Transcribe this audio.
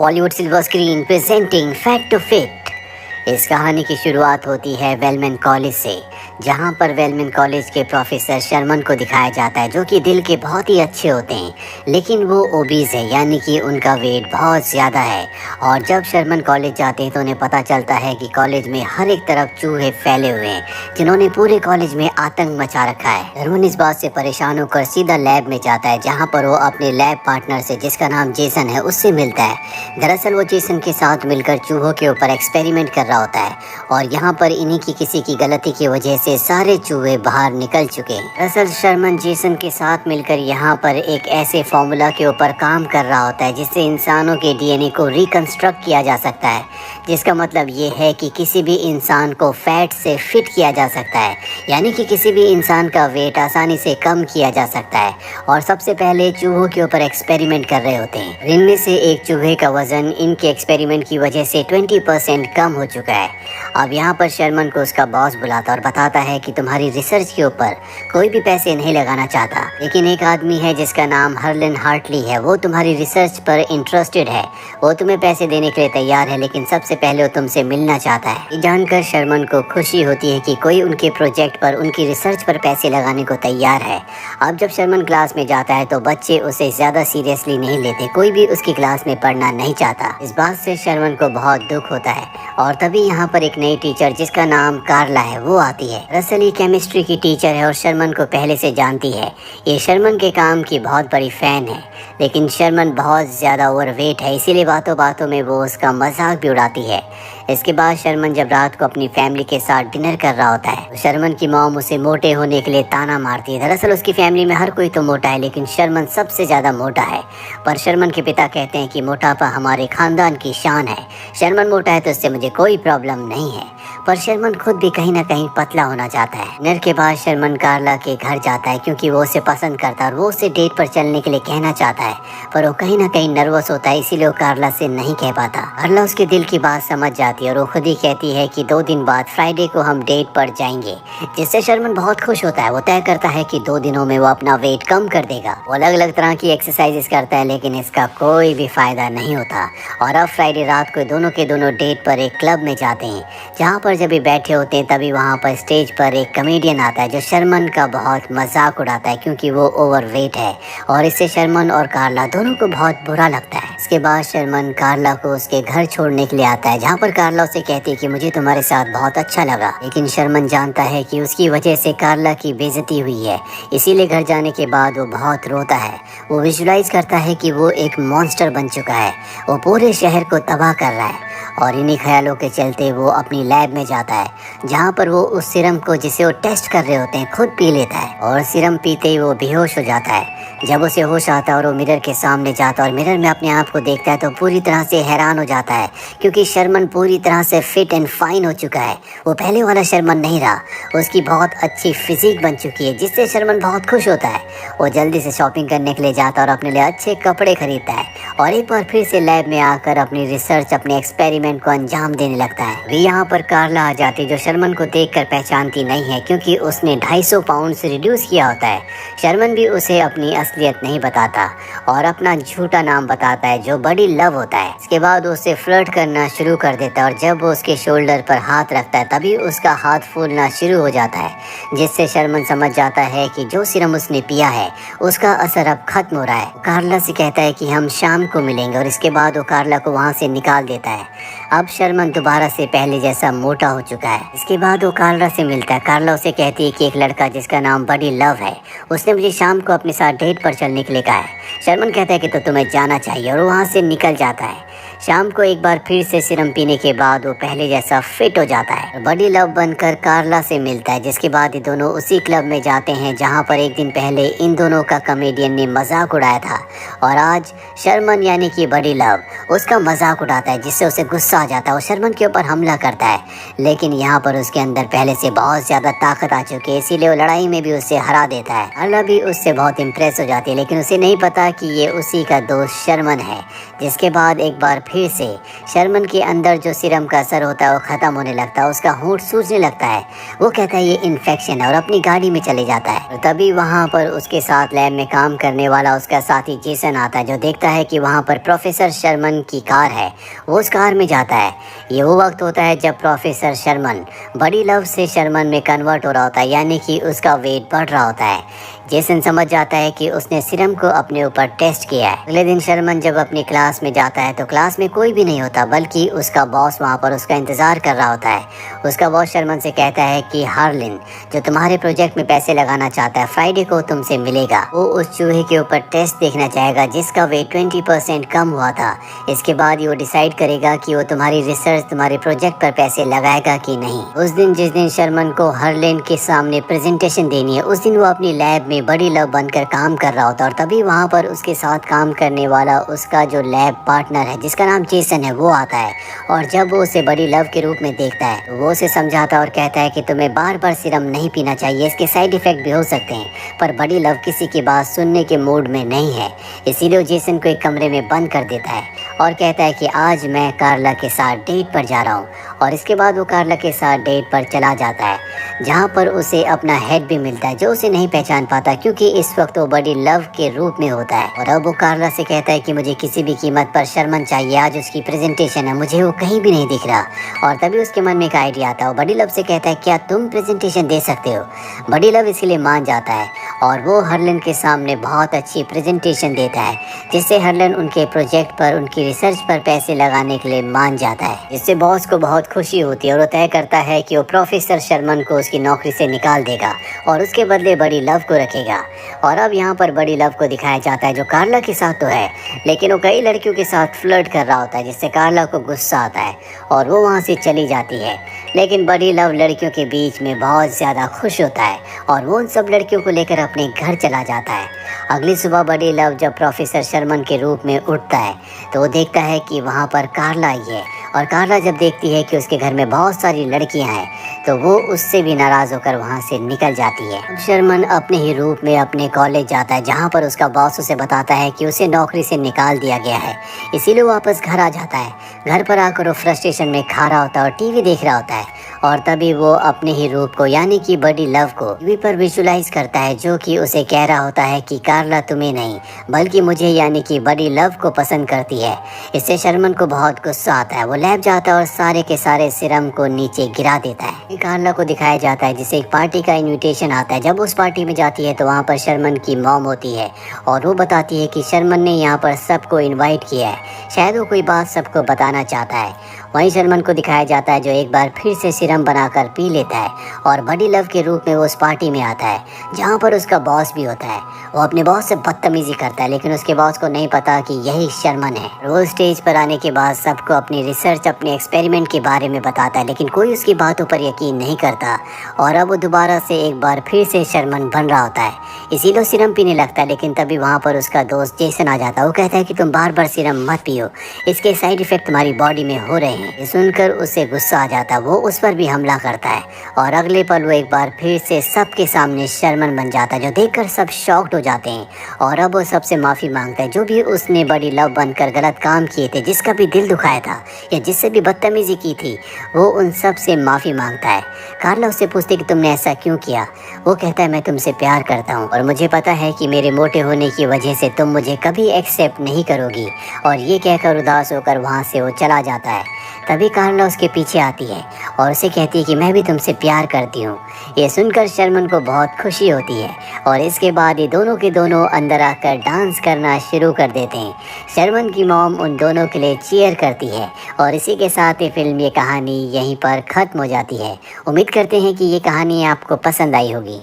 Bollywood silver screen presenting fact to fit. इस कहानी की शुरुआत होती है वेलमैन कॉलेज से, जहां पर वेलमैन कॉलेज के प्रोफेसर शर्मन को दिखाया जाता है, जो कि दिल के बहुत ही अच्छे होते हैं, लेकिन वो ओबीज है, यानी कि उनका वेट बहुत ज़्यादा है। और जब शर्मन कॉलेज जाते हैं तो उन्हें पता चलता है कि कॉलेज में हर एक तरफ चूहे फैले हुए हैं, जिन्होंने पूरे कॉलेज में आतंक मचा रखा है। शर्मन इस बात से परेशान होकर सीधा लैब में जाता है, जहाँ पर वो अपने लैब पार्टनर से, जिसका नाम जेसन है, उससे मिलता है। दरअसल वो जेसन के साथ मिलकर चूहों के ऊपर एक्सपेरिमेंट कर रहा होता है, और यहाँ पर इन्हीं की किसी की गलती की वजह से सारे चूहे बाहर निकल चुके हैं। दरअसल शर्मन जेसन के साथ मिलकर यहाँ पर एक ऐसे फॉर्मूला के ऊपर काम कर रहा होता है, जिससे इंसानों के डीएनए को रिकंस्ट्रक्ट किया जा सकता है, जिसका मतलब ये है कि किसी भी इंसान को फैट से फिट किया जा सकता है, यानी कि किसी भी इंसान का वेट आसानी से कम किया जा सकता है। और सबसे पहले चूहों के ऊपर एक्सपेरिमेंट कर रहे होते हैं। इनमें से एक चूहे का वजन इनके एक्सपेरिमेंट की वजह से 20% कम हो चुका है। अब यहाँ पर शर्मन को उसका बॉस बुलाता और बताता है कि तुम्हारी रिसर्च के ऊपर कोई भी पैसे नहीं लगाना चाहता, लेकिन एक आदमी है जिसका नाम हर्लन हार्टली है, वो तुम्हारी रिसर्च पर इंटरेस्टेड है, वो तुम्हें पैसे देने के लिए तैयार है, लेकिन सबसे पहले वो तुमसे मिलना चाहता है। ये जानकर शर्मन को खुशी होती है कि कोई उनके प्रोजेक्ट पर, उनकी रिसर्च पर पैसे लगाने को तैयार है। अब जब शर्मन क्लास में जाता है तो बच्चे उसे ज़्यादा सीरियसली नहीं लेते, कोई भी उसकी क्लास में पढ़ना नहीं चाहता। इस बात से शर्मन को बहुत दुख होता है, और तभी यहाँ पर एक नई टीचर जिसका नाम कार्ला है वो आती है। दरअसल ये केमिस्ट्री की टीचर है और शर्मन को पहले से जानती है। ये शर्मन के काम की बहुत बड़ी फैन है, लेकिन शर्मन बहुत ज़्यादा ओवरवेट है, इसीलिए बातों बातों में वो उसका मजाक भी उड़ाती है। इसके बाद शर्मन जब रात को अपनी फैमिली के साथ डिनर कर रहा होता है, तो शर्मन की मॉम उसे मोटे होने के लिए ताना मारती है। दरअसल उसकी फैमिली में हर कोई तो मोटा है, लेकिन शर्मन सबसे ज़्यादा मोटा है। पर शर्मन के पिता कहते हैं कि मोटापा हमारे खानदान की शान है, शर्मन मोटा है तो इससे मुझे कोई प्रॉब्लम नहीं है। पर शर्मन खुद भी कहीं ना कहीं पतला होना चाहता है। डिनर के बाद शर्मन कार्ला के घर जाता है, क्योंकि वो उसे पसंद करता है और वो उसे डेट पर चलने के लिए कहना चाहता है, पर वो कहीं ना कहीं नर्वस होता है, इसीलिए वो कार्ला से नहीं कह पाता। कार्ला उसके दिल की बात समझ जाती है और वो खुद ही कहती है कि 2 दिन बाद फ्राइडे को हम डेट पर जाएंगे, जिससे शर्मन बहुत खुश होता है। वो तय करता है कि 2 दिनों में वो अपना वेट कम कर देगा। वो अलग अलग तरह की एक्सरसाइजेस करता है, लेकिन इसका कोई भी फायदा नहीं होता। और अब फ्राइडे रात को दोनों के दोनों डेट पर एक क्लब में जाते हैं, जहाँ पर जब भी बैठे होते हैं तभी वहाँ पर स्टेज पर एक कॉमेडियन आता है, जो शर्मन का बहुत मजाक उड़ाता है, क्योंकि वो ओवरवेट है, और इससे शर्मन और कार्ला दोनों को बहुत बुरा लगता है। इसके बाद शर्मन कार्ला को उसके घर छोड़ने के लिए आता है, जहाँ पर कार्ला उसे कहती है कि मुझे तुम्हारे साथ बहुत अच्छा लगा, लेकिन शर्मन जानता है कि उसकी वजह से कार्ला की बेइज्जती हुई है, इसीलिए घर जाने के बाद वो बहुत रोता है। वो विजुलाइज करता है कि वो एक मॉन्स्टर बन चुका है, वो पूरे शहर को तबाह कर रहा है। और इन्हीं ख्यालों के चलते वो अपनी लैब में जाता है, जहाँ पर वो उस सीरम को, जिसे वो टेस्ट कर रहे होते हैं, खुद पी लेता है, और सीरम पीते ही वो बेहोश हो जाता है। जब उसे होश आता है और वो मिरर के सामने जाता है और मिरर में अपने आप को देखता है, तो पूरी तरह से हैरान हो जाता है, क्योंकि शर्मन पूरी तरह से फिट एंड फाइन हो चुका है। वो पहले वाला शर्मन नहीं रहा, उसकी बहुत अच्छी फिजिक बन चुकी है, जिससे शर्मन बहुत खुश होता है। वो जल्दी से शॉपिंग करने के लिए जाता है और अपने लिए अच्छे कपड़े खरीदता है, और एक बार फिर से लैब में आकर अपनी रिसर्च, अपने एक्सपेरिमेंट को अंजाम देने लगता है। वे यहाँ पर कार्ला आ जाती, जो शर्मन को देखकर पहचानती नहीं है, क्योंकि उसने 250 पाउंड से रिड्यूस किया होता है। शर्मन भी उसे अपनी असलियत नहीं बताता और अपना झूठा नाम बताता है, जो बड़ी लव होता है। इसके बाद उससे फ्लर्ट करना शुरू कर देता है, और जब वो उसके शोल्डर पर हाथ रखता है तभी उसका हाथ फूलना शुरू हो जाता है, जिससे शर्मन समझ जाता है कि जो सीरम उसने पिया है उसका असर अब खत्म हो रहा है। कार्ला से कहता है कि हम शाम को मिलेंगे, और इसके बाद वो कार्ला को वहाँ से निकाल देता है। अब शर्मन दोबारा से पहले जैसा मोटा हो चुका है। इसके बाद वो कार्ला से मिलता है। कार्ला उसे कहती है कि एक लड़का जिसका नाम बड़ी लव है, उसने मुझे शाम को अपने साथ डेट पर चलने के लिए कहा है। शर्मन कहता है कि तो तुम्हें जाना चाहिए, और वहाँ से निकल जाता है। शाम को एक बार फिर से सीरम पीने के बाद वो पहले जैसा फिट हो जाता है, बड़ी लव बनकर कार्ला से मिलता है, जिसके बाद ये दोनों उसी क्लब में जाते हैं जहाँ पर एक दिन पहले इन दोनों का कॉमेडियन ने मजाक उड़ाया था। और आज शर्मन यानी कि बड़ी लव उसका मजाक उड़ाता है, जिससे उसे गुस्सा आ जाता है, वो शर्मन के ऊपर हमला करता है। लेकिन यहाँ पर उसके अंदर पहले से बहुत ज़्यादा ताकत आ चुकी है, इसीलिए वो लड़ाई में भी उससे हरा देता है। कार्ला भी उससे बहुत इम्प्रेस हो जाती है, लेकिन उसे नहीं पता कि ये उसी का दोस्त शर्मन है। जिसके बाद एक बार फिर से शर्मन के अंदर जो सीरम का असर होता है वो ख़त्म होने लगता है, उसका होंठ सूजने लगता है। वो कहता है ये इन्फेक्शन है और अपनी गाड़ी में चले जाता है। तो तभी वहाँ पर उसके साथ लैब में काम करने वाला उसका साथी जेसन आता है, जो देखता है कि वहाँ पर प्रोफेसर शर्मन की कार है। वो उस कार में जाता है। ये वो वक्त होता है जब प्रोफेसर शर्मन बड़ी लव से शर्मन में कन्वर्ट हो रहा होता है, यानी कि उसका वेट बढ़ रहा होता है। जेसन समझ जाता है कि उसने सीरम को अपने ऊपर टेस्ट किया है। अगले दिन शर्मन जब अपनी क्लास में जाता है तो क्लास में कोई भी नहीं होता, बल्कि उसका बॉस वहाँ पर उसका इंतज़ार कर रहा होता है। उसका बॉस शर्मन से कहता है कि हार्लिन जो तुम्हारे प्रोजेक्ट में पैसे लगाना चाहता है, फ्राइडे को तुमसे मिलेगा। वो उस चूहे के ऊपर टेस्ट देखना चाहेगा जिसका वेट 20% कम हुआ था। इसके बाद वो डिसाइड करेगा कि वो तुम्हारी रिसर्च, तुम्हारे प्रोजेक्ट पर पैसे लगाएगा कि नहीं। उस दिन जिस दिन शर्मन को हार्लिन के सामने प्रेजेंटेशन देनी है, उस दिन वो अपनी लैब में बड़ी लव बनकर काम कर रहा होता है। और तभी वहाँ पर उसके साथ काम करने वाला उसका जो लैब पार्टनर है, जिसका नाम जेसन है, वो आता है। और जब वो उसे बड़ी लव के रूप में देखता है तो वो उसे समझाता है और कहता है कि तुम्हें बार बार सीरम नहीं पीना चाहिए, इसके साइड इफेक्ट भी हो सकते हैं। पर बड़ी लव किसी की बात सुनने के मूड में नहीं है, इसीलिए वो जेसन को एक कमरे में बंद कर देता है और कहता है कि आज मैं कार्ला के साथ डेट पर जा रहा हूँ। और इसके बाद वो कार्ला के साथ डेट पर चला जाता है, जहाँ पर उसे अपना हेड भी मिलता है, जो उसे नहीं पहचान पाता क्योंकि इस वक्त वो बड़ी लव के रूप में होता है। और अब वो कार्ला से कहता है कि मुझे किसी भी कीमत पर शर्मन चाहिए, आज उसकी प्रेजेंटेशन है, मुझे वो कहीं भी नहीं दिख रहा। और तभी उसके मन में एक आइडिया आता है। वो बड़ी लव से कहता है क्या तुम प्रेजेंटेशन दे सकते हो। बड़ी लव इसके लिए मान जाता है और वो हर्लन के सामने बहुत अच्छी प्रेजेंटेशन देता है, जिससे हर्लन उनके प्रोजेक्ट पर, उनकी रिसर्च पर पैसे लगाने के लिए मान जाता है। इससे बॉस को बहुत खुशी होती है और वो तय करता है कि वो प्रोफेसर शर्मन को उसकी नौकरी से निकाल देगा और उसके बदले बड़ी लव को रखेगा। और अब यहाँ पर बड़ी लव को दिखाया जाता है, जो कार्ला के साथ तो है, लेकिन वो कई लड़कियों के साथ फ्लर्ट कर रहा होता है, जिससे कार्ला को गुस्सा आता है और वो वहाँ से चली जाती है। लेकिन बड़ी लव लड़कियों के बीच में बहुत ज़्यादा खुश होता है और वो उन सब लड़कियों को लेकर अपने घर चला जाता है। अगली सुबह बड़ी लव जब प्रोफेसर शर्मन के रूप में उठता है तो वो देखता है कि वहाँ पर कार्ला आई है। और कार्ला जब देखती है कि उसके घर में बहुत सारी लड़कियां हैं तो वो उससे भी नाराज़ होकर वहाँ से निकल जाती है। अब शर्मन अपने ही रूप में अपने कॉलेज जाता है, जहाँ पर उसका बॉस उसे बताता है कि उसे नौकरी से निकाल दिया गया है, इसीलिए वो वापस घर आ जाता है। घर पर आकर वो फ्रस्ट्रेशन में खा रहा होता है और टीवी देख रहा होता है। और तभी वो अपने ही रूप को, यानी कि बड़ी लव को टीवी पर विजुलाइज करता है, जो कि उसे कह रहा होता है कि कार्ला तुम्हें नहीं बल्कि मुझे, यानी कि बड़ी लव को पसंद करती है। इससे शर्मन को बहुत गुस्सा आता है। वो लैब जाता है और सारे के सारे सीरम को नीचे गिरा देता है। कार्ला को दिखाया जाता है जिसे एक पार्टी का इनविटेशन आता है। जब उस पार्टी में जाती है तो वहाँ पर शर्मन की मॉम होती है और वो बताती है कि शर्मन ने यहाँ पर सबको इनवाइट किया है, शायद वो कोई बात सबको बताना चाहता है। वहीं शर्मन को दिखाया जाता है जो एक बार फिर से सीरम बनाकर पी लेता है और बड़ी लव के रूप में वो उस पार्टी में आता है, जहाँ पर उसका बॉस भी होता है। वो अपने बॉस से बदतमीजी करता है, लेकिन उसके बॉस को नहीं पता कि यही शर्मन है। वो स्टेज पर आने के बाद सबको अपनी रिसर्च, अपने एक्सपेरिमेंट के बारे में बताता है, लेकिन कोई उसकी बातों पर यकीन नहीं करता। और अब वो दोबारा से एक बार फिर से शर्मन बन रहा होता है, इसीलिए सीरम पीने लगता है। लेकिन तभी वहाँ पर उसका दोस्त जेसन आ जाता है। वो कहता है कि तुम बार बार सीरम मत पियो, इसके साइड इफेक्ट तुम्हारी बॉडी में हो रहे हैं। ये सुनकर उसे गुस्सा आ जाता है, वो उस पर भी हमला करता है और अगले पल वो एक बार फिर से सबके सामने शर्मन बन जाता है, जो देखकर सब शॉक्ड हो जाते हैं। और अब वो सबसे माफ़ी मांगता है, जो भी उसने बड़ी लव बनकर गलत काम किए थे, जिसका भी दिल दुखाया था या जिससे भी बदतमीजी की थी, वो उन सब से माफ़ी मांगता है। कार्ला उससे पूछती कि तुमने ऐसा क्यों किया। वो कहता है मैं तुमसे प्यार करता हूँ और मुझे पता है कि मेरे मोटे होने की वजह से तुम मुझे कभी एक्सेप्ट नहीं करोगी। और ये कहकर उदास होकर वहाँ से वो चला जाता है। तभी कार्ला उसके पीछे आती है और उसे कहती है कि मैं भी तुमसे प्यार करती हूँ। ये सुनकर शर्मन को बहुत खुशी होती है और इसके बाद ये दोनों के दोनों अंदर आकर डांस करना शुरू कर देते हैं। शर्मन की मॉम उन दोनों के लिए चीयर करती है और इसी के साथ ये फिल्म, ये कहानी यहीं पर ख़त्म हो जाती है। उम्मीद करते हैं कि ये कहानी आपको पसंद आई होगी।